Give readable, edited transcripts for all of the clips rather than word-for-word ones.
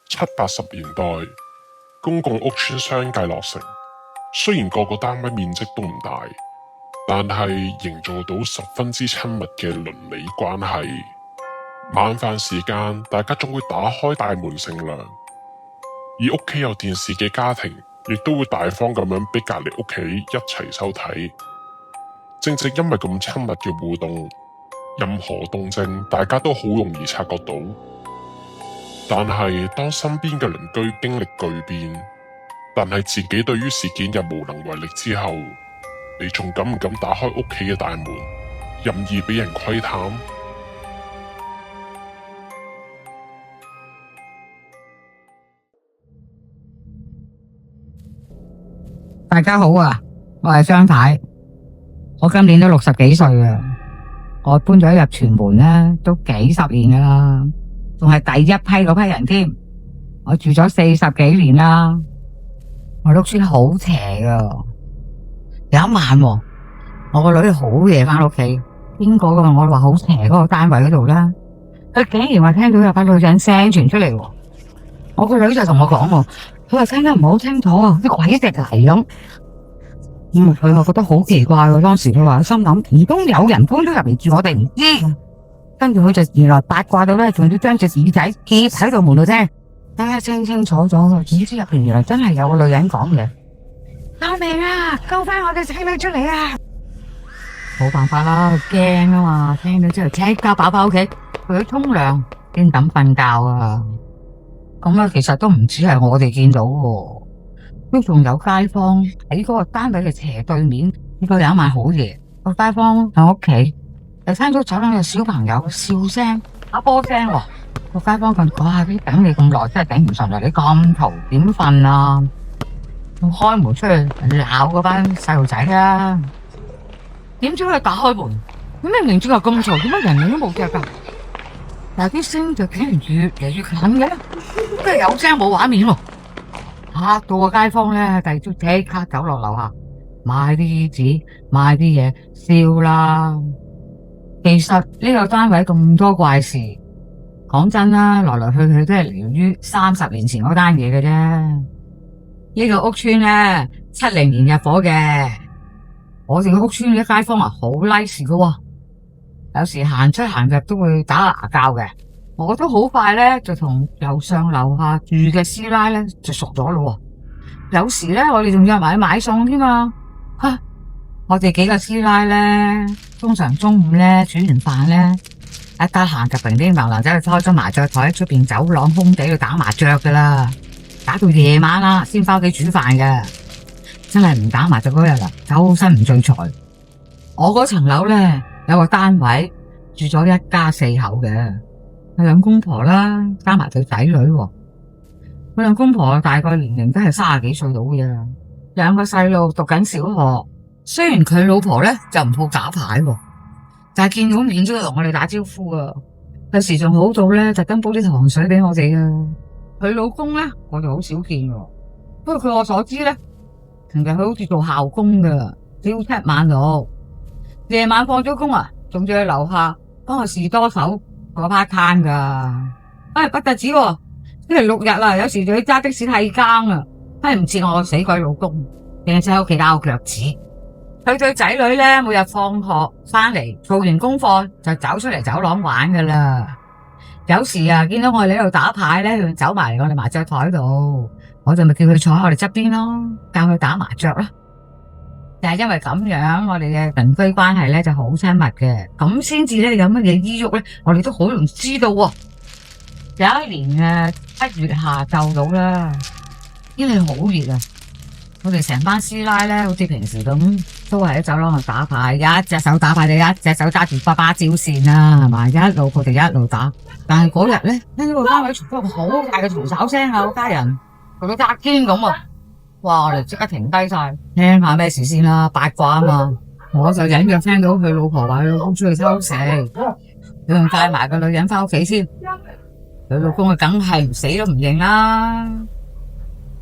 70、80年代，公共屋邨相繼落成，雖然個個單位面積都唔大，但係營造到十分之親密嘅鄰里關係。晚飯時間，大家總會打開大門乘涼，而屋企有電視嘅家庭，亦都會大方咁樣俾隔籬屋企一齊收睇。正正因為咁親密嘅互動，任何動靜大家都好容易察覺到。但係當身邊嘅鄰居經歷巨變，但係自己對於事件又無能為力之後，你仲敢唔敢打開屋企嘅大門，任意俾人窺探？大家好啊，我係張太，我今年都60幾歲啊，我搬咗入屯門咧都幾十年噶啦，仲係第一批嗰批人添。我住咗40幾年啦，我屋村好邪噶。有一晚，我個女好夜翻屋企，經過我話好邪嗰個單位嗰度啦，佢竟然話聽到有把女人聲傳出嚟。我個女就同我講，佢話聽得唔好清楚啊，啲鬼食嚟咁。佢我覺得好奇怪喎，當時佢話心諗，唔通有人搬咗入嚟住，我哋唔知。跟住佢就原來八卦到咧，仲要將隻耳仔貼喺度門度聽，聽得清清楚楚。點知入邊原來真係有個女人講嘢，救命啊！救翻我嘅仔女出嚟啊！冇辦法啦，驚啊嘛，聽到之後即刻跑翻屋企，去沖涼，先等瞓覺啊！咁啊，其實都唔止係我哋見到喎，都仲有街坊喺嗰個單位嘅斜對面。呢個有一晚好夜，個街坊喺屋企就聽到走廊有小朋友笑聲、打波聲喎。個街坊問：哇，啲等你咁耐，真係頂唔順啦！你咁嘈，點瞓啊？我開門出去鬧嗰班細路仔啦。點知佢打開門，點解明知話咁嘈，點解人影都冇隻噶？但係啲聲就竟然越嚟越近嘅，跟住有聲冇畫面喎，嚇到個街坊咧，第二朝即刻走落樓下買啲衣紙、買啲嘢燒啦。其實呢個單位咁多怪事，講真啦，來來去去都係源於30年前嗰單嘢嘅啫。呢個屋村咧70年入伙嘅，我哋個屋村啲街坊啊好 nice 噶喎。有時行出行入都會打牙交嘅，我都好快咧就同樓上樓下住嘅師奶咧就熟咗咯。有時咧我哋仲約埋去買餸添嘛。我哋幾個師奶咧，通常中午咧煮完飯咧，一得閒就平啲流流走去開咗麻雀台喺出邊走廊空地度打麻雀噶啦，打到夜晚啦先翻屋企煮飯嘅。真係唔打麻雀嗰日啊，周身唔聚財。我嗰層樓咧有個單位住咗一家4口嘅，係兩公婆啦，加埋對仔女。佢兩公婆大概年齡都係30幾歲到嘅，2個細路讀緊小學。雖然佢老婆咧就唔好打牌，但係見到面都要同我哋打招呼啊。有時仲好到咧，特登煲啲糖水俾我哋啊。佢老公咧，我哋好少見，不過據我所知咧，其實佢好似做校工噶，朝7晚6，夜晚放咗工啊，仲要去樓下幫我士多手嗰 part time 噶。不特止，星期6日啦，有時仲要揸的士替更啊。唔似我死鬼老公，淨係喺屋企拗腳趾。佢對仔女咧，每日放學翻嚟做完功課就走出嚟走廊玩噶啦。有時啊，見到我哋喺度打牌咧，佢走埋嚟我哋麻雀台度，我就咪叫佢坐喺我哋側邊咯，教佢打麻雀啦。就係因為咁樣，我哋嘅鄰居關係咧就好親密嘅，咁先至咧有乜嘢依郁咧，我哋都好容易知道。有一年7月下晝到啦，天氣好熱啊，我哋成班師奶咧，好似平時咁，都係喺走廊度打牌，一隻手打牌，就一隻手揸住把把招線啊，係嘛，一路佢哋一路打。但係嗰日咧，聽到個單位傳出好大嘅嘈吵聲啊，家人同到拆天咁啊！哇，我哋即刻停低晒，聽下咩事先啦，八卦啊嘛。我就隱約聽到佢老婆話佢老公出去偷食，佢仲帶埋個女人翻屋企先。佢老公啊，梗係死都唔認啦。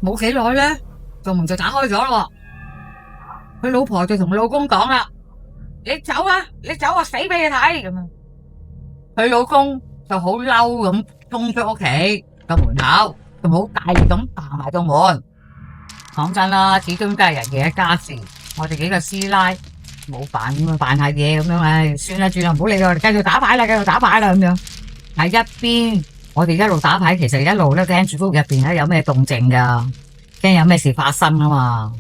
冇幾耐咧，個門就打開咗咯。佢老婆就同老公講啦：你走啊，你走啊，死俾你睇咁啊！佢老公就好嬲咁衝出屋企個門口，仲好大力咁行埋到門。講真啦，始終都係人嘅一家事，我哋幾個師奶冇扮咁樣扮下嘢咁樣，唉，算啦，唔好理佢，繼續打牌啦，咁樣。喺一邊，我哋一路打牌，其實一路咧聽住屋入邊咧有咩動靜噶，驚有咩事發生啊嘛。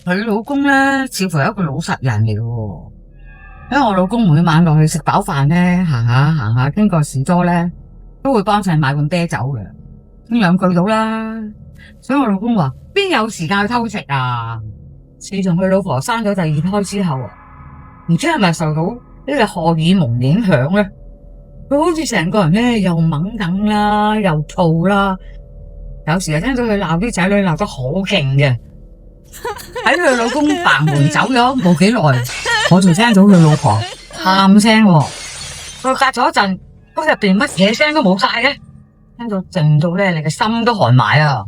佢老公咧似乎係一個老實人嚟嘅，因為我老公每晚落去食飽飯咧，行下經過士多咧，都會幫襯買罐啤酒嘅，傾兩句到啦。所以我老公話邊有時間去偷食啊？自從佢老婆生咗第二胎之後啊，唔知係咪受到呢個荷爾蒙影響咧？佢好似成個人咧又猛等啦，又燥啦，有時又聽到佢鬧啲仔女鬧得好勁嘅。喺佢老公閂門走咗冇幾耐，我就聽到佢老婆喊聲。佢隔咗一陣，屋入邊乜嘢聲都冇晒嘅，聽到靜到咧，你嘅心都寒埋啊！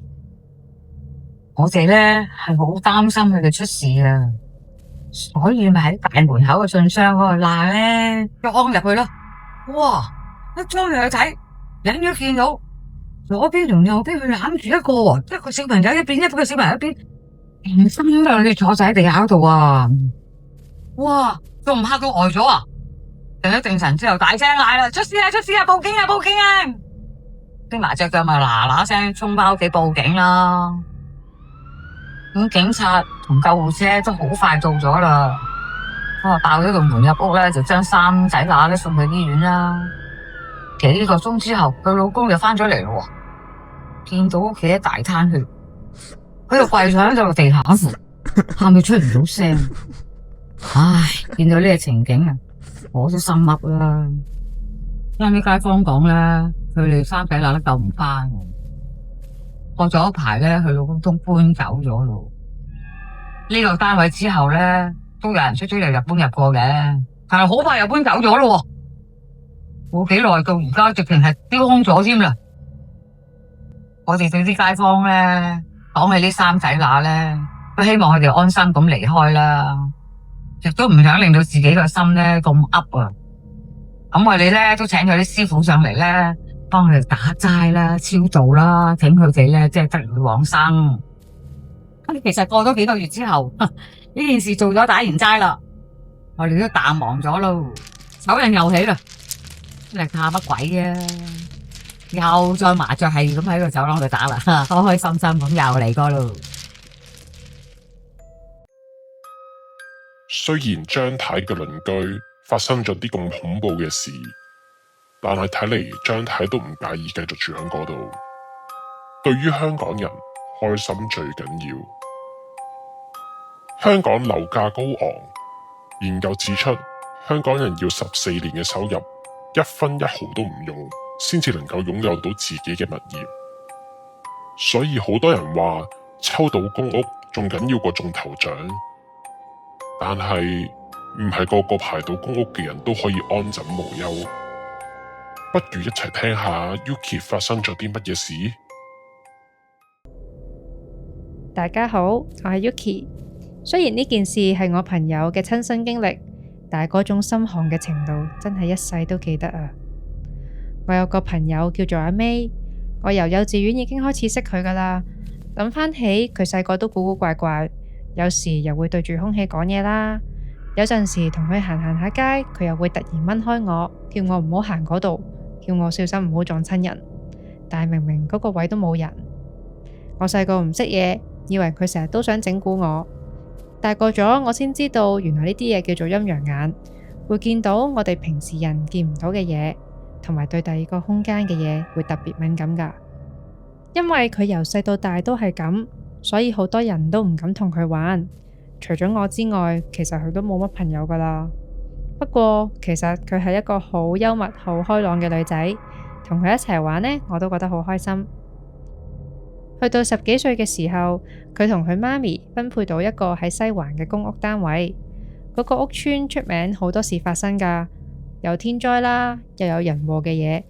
我哋咧係好擔心佢哋出事啊，所以咪喺大門口嘅信箱嗰度鬧咧，裝入去咯。哇！一裝入去睇，隱約見到左邊同右邊佢攬住一個小朋友一邊，一個小朋友一邊，唔心啊！你坐晒喺地下度啊！哇！仲唔嚇到呆咗啊？定咗定神之後，大聲嗌啦：出事啊！報警啊！啲麻雀腳咪嗱聲衝翻屋企報警啦。咁警察同救護車都好快到咗啦。爆咗個門入屋咧，就將三仔乸咧送去醫院啦。幾個鐘之後，佢老公就翻咗嚟咯，見到屋企一大灘血，佢就跪上喺度地下度，喊到出唔到聲。唉，見到呢個情景啊，我都心噏啦。聽啲街坊講咧，佢哋三仔乸都救唔翻。過咗一排咧，佢老公都搬走咗咯。呢個單位之後咧，都有人出入搬入過嘅，但係好快又搬走咗咯。冇幾耐到而家，直情係丟空咗添啦。我哋對啲街坊咧，講起呢三仔乸咧，都希望佢哋安心咁離開啦，亦都唔想令到自己個心咧咁噏啊。咁我哋咧都請咗啲師傅上嚟咧，幫佢哋打齋啦、超度啦，請佢哋咧即係得以往生。咁其實過咗幾個月之後，呢件事做咗打完齋啦，我哋都淡忘咗咯，手癮又起啦。你怕乜鬼啊？又再麻雀係咁喺個走廊度打啦，開開心心咁又嚟過咯。雖然張太嘅鄰居發生咗啲咁恐怖嘅事，但係睇嚟張太都唔介意繼續住喺嗰度。對於香港人，開心最緊要。香港樓價高昂，研究指出，香港人要14年嘅收入，一分一毫都唔用，先至能夠擁有到自己嘅物業。所以好多人話抽到公屋仲緊要過中頭獎，但係唔係個個排到公屋嘅人都可以安枕無憂。不如一齊聽下 Yuki 發生咗啲乜嘢事。大家好，我係 Yuki。雖然呢件事係我朋友嘅親身經歷，但係嗰種心寒嘅程度真係一世都記得啊！我有個朋友叫做阿 May，我由幼稚園已經開始識佢噶啦。諗翻起佢細個都古古怪怪，有時又會對住空氣講嘢啦。有陣時同佢行下街，佢又會突然掹開我，叫我唔好行嗰度，叫我小心唔好撞親人。但係明明嗰個位都冇人。我細個唔識嘢，以為佢成日都想整蠱我。大個咗，我先知道原來呢啲嘢叫做陰陽眼，會見到我哋平時人見唔到嘅嘢，同埋對第二個空間嘅嘢會特別敏感噶。因為佢由細到大都係咁，所以好多人都唔敢同佢玩。除咗我之外，其實佢都冇乜朋友噶啦。不過其實佢係一個好幽默、好開朗嘅女仔，同佢一齊玩呢，我都覺得好開心。去到10幾歲嘅時候，佢同佢媽咪分配到一個喺西環嘅公屋單位。嗰個屋村出名好多事發生噶，有天災啦，又有人禍嘅嘢，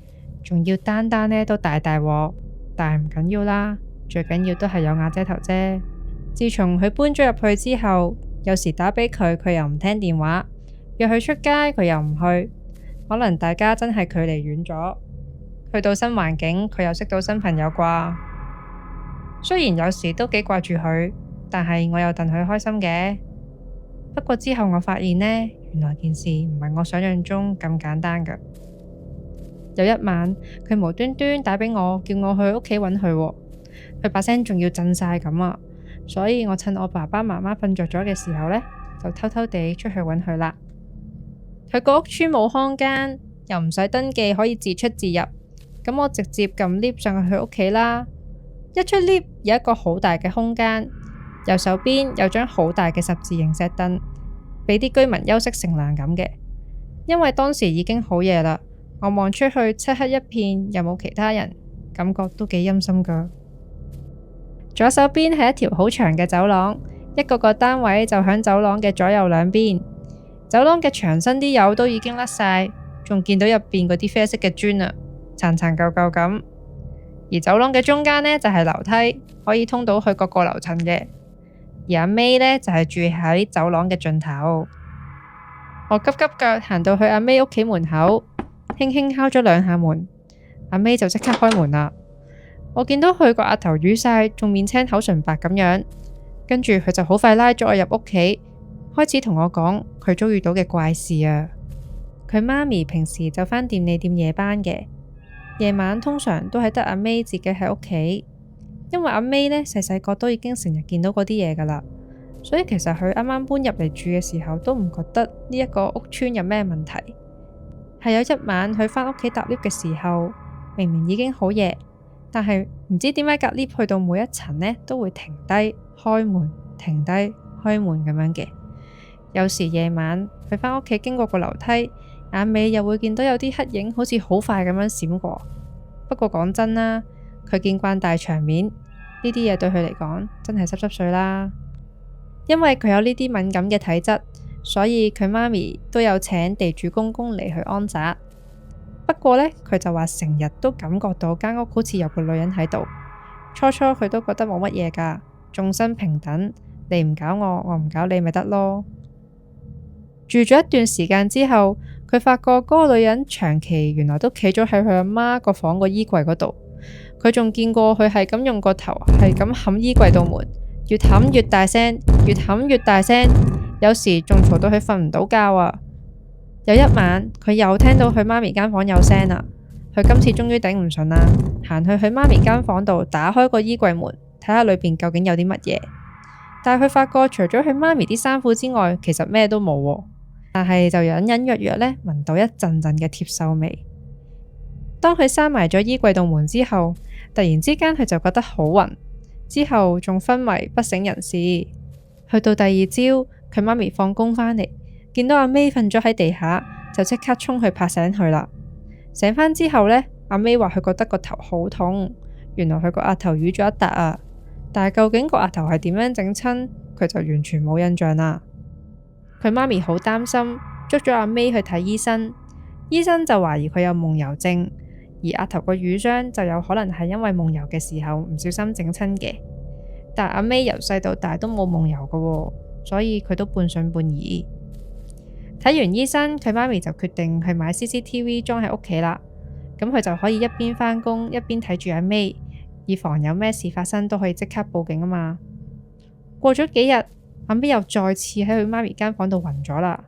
仲要單呢都大禍。但係唔緊要啦，最緊要都係有瓦遮頭啫。自從佢搬咗入去之後，有時打俾佢，佢又唔聽電話；約佢出街，佢又唔去。可能大家真係距離遠咗，去到新環境，佢又識到新朋友啩。雖然有時都幾掛住佢，但係我又戥佢開心嘅。不過之後我發現呢，原來件事唔係我想象中咁簡單㗎。有一晚，佢無端端打俾我，叫我去屋企揾佢喎。佢把聲仲要震晒咁啊，所以我趁我爸爸媽媽瞓着咗嘅時候呢，就偷偷地出去揾佢啦。佢個屋村冇看更，又唔使登記，可以自出自入。咁我直接撳 lift 上去佢屋企啦。一出 lift 有一個好大嘅空間，右手邊有張好大嘅十字形石凳，俾啲居民休息乘涼咁嘅。因為當時已經好夜啦，我望出去漆黑一片，又冇其他人，感覺都幾陰森噶。左手邊係一條好長嘅走廊，一個個單位就響走廊嘅左右兩邊。走廊嘅牆身啲油都已經甩晒，仲見到入邊嗰啲啡色嘅磚啊，殘殘舊舊咁。而走廊嘅中間呢，就係樓梯，可以通到去各個樓層嘅。而阿 May 呢，就係住喺走廊嘅盡頭。我急急腳行到去阿 May 屋企門口，輕輕敲咗兩下門，阿 May 就即刻開門啦。我見到佢個額頭瘀晒，仲面青口唇白咁樣，跟住佢就好快拉咗我入屋企，開始同我講佢遭遇到嘅怪事啊。佢媽咪平時就返便利店夜班嘅，夜晚通常都係得阿 May 自己喺屋企，因為阿 May 呢細細個都已經成日見到嗰啲嘢噶啦，所以其實佢啱啱搬入嚟住嘅時候都唔覺得呢一個屋村有咩問題。係有一晚佢返屋企搭 lift 嘅時候，明明已經好夜，但係唔知點解隔 lift 去到每一層呢都會停低開門，停低開門咁樣嘅。有時夜晚佢返屋企經過個樓梯，眼尾又會見到有啲黑影好似好快咁樣閃過。不過講真啦，佢見慣大場面，呢啲嘢對佢嚟講真係濕濕碎啦。因為佢有呢啲敏感嘅體質，所以佢媽咪都有請地主公公嚟去安宅。不過呢，佢就話成日都感覺到間屋好似有個女人喺度。初初佢都覺得冇乜嘢噶，眾生平等，你唔搞我，我唔搞你咪得咯。住咗一段時間之後，佢發覺嗰個女人長期原來都企咗喺佢阿媽個房個衣櫃嗰度。佢仲見過佢係咁用個頭係咁冚衣櫃度門，越冚越大聲，越冚越大聲，有時仲嘈到佢瞓唔到覺啊！有一晚，佢又聽到佢媽咪間房有聲啦。佢今次終於頂唔順啦，行去佢媽咪間房度打開個衣櫃門，睇下裏邊究竟有啲乜嘢。但係佢發覺除咗佢媽咪啲衫褲之外，其實咩都冇喎。但係就隱隱約約呢，聞到一陣陣嘅貼鏽味。當佢閂埋咗衣櫃度門之後，突然之間佢就覺得好暈，之後仲昏迷不省人事。去到第二朝，佢媽咪放工返嚟，見到阿 May 瞓咗喺地下，就即刻衝去拍醒佢啦。醒返之後呢，阿 May 話佢覺得個頭好痛，原來佢個額頭瘀咗一笪啊。但係究竟個額頭係點樣整親，佢就完全冇印象啦。佢媽咪好擔心，捉咗阿 May 去睇醫生。醫生就懷疑佢有夢遊症，而額頭個瘀傷就有可能係因為夢遊嘅時候唔小心整親嘅。但阿 May 由細到大都冇夢遊㗎喎，所以佢都半信半疑。睇完醫生，佢媽咪就決定去買 CCTV 裝喺屋企啦。咁佢就可以一邊返工一邊睇住阿 May，以防有咩事發生都可以即刻報警啊嘛。過咗幾日，阿 May 又再次喺佢媽咪間房度暈咗啦。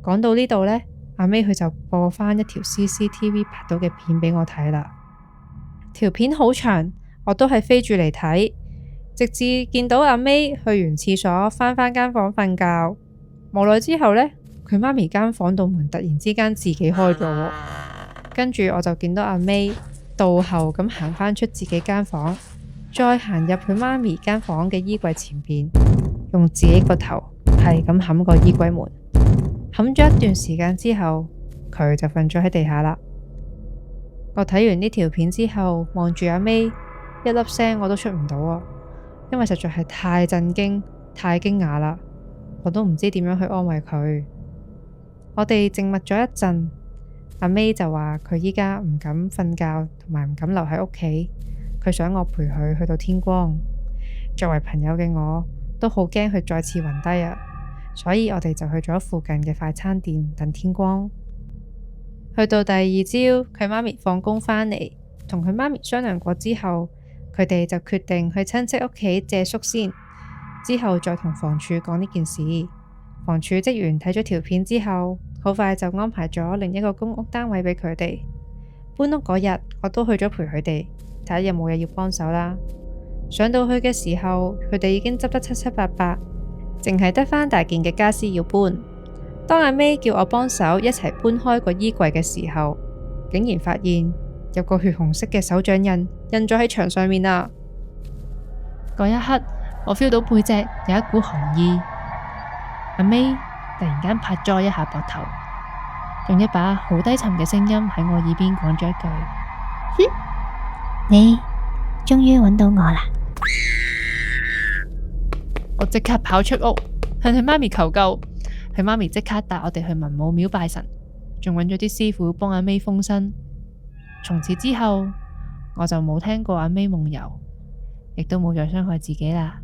講到呢度呢，阿 May 佢就播返一條 CCTV 拍到嘅片俾我睇啦。條片好長，我都係飛住嚟睇，直至見到阿 May 去完廁所返間房瞓覺。無耐之後呢，佢媽咪間房度門突然之間自己開咗喎，跟住我就見到阿 May 倒後咁行返出自己間房，再行入佢媽咪間房嘅衣櫃前邊，用自己個頭係咁冚個衣櫃門，冚咗一段時間之後，佢就瞓咗喺地下啦。我睇完呢條片之後，望住阿 May，一粒聲我都出唔到啊，因為實在係太震驚、太驚訝啦，我都唔知點樣去安慰佢。我哋靜默咗一陣，阿 May 就話佢依家唔敢瞓覺，同埋唔敢留喺屋企，佢想我陪佢去到天光。作為朋友嘅我都好驚佢再次暈低啊，所以我哋就去咗附近嘅快餐店等天光。去到第二朝，佢媽咪放工返嚟，同佢媽咪商量過之後，佢哋就決定去親戚屋企借宿先，之後再同房署講呢件事。房署職員睇咗條片之後，好快就安排咗另一個公屋單位俾佢哋。搬屋嗰日，我都去咗陪佢哋，睇下有冇嘢要幫手啦。上到去嘅時候，佢哋已經執得七七八八，淨係得返大件嘅家私要搬。當阿 May 叫我幫手一齊搬開個衣櫃嘅時候，竟然發現有個血紅色嘅手掌印咗喺牆上面啊！嗰一刻，我 feel 到背脊有一股寒意。阿 May 突然間拍咗我一下膊頭，用一把好低沉嘅聲音喺我耳邊講咗一句：你終於揾到我啦！我即刻跑出屋，向佢媽咪求救。佢媽咪即刻帶我哋去文武廟拜神，仲揾咗啲師傅幫阿 May 封身。從此之後，我就冇聽過阿 May 夢遊，亦都冇再傷害自己啦。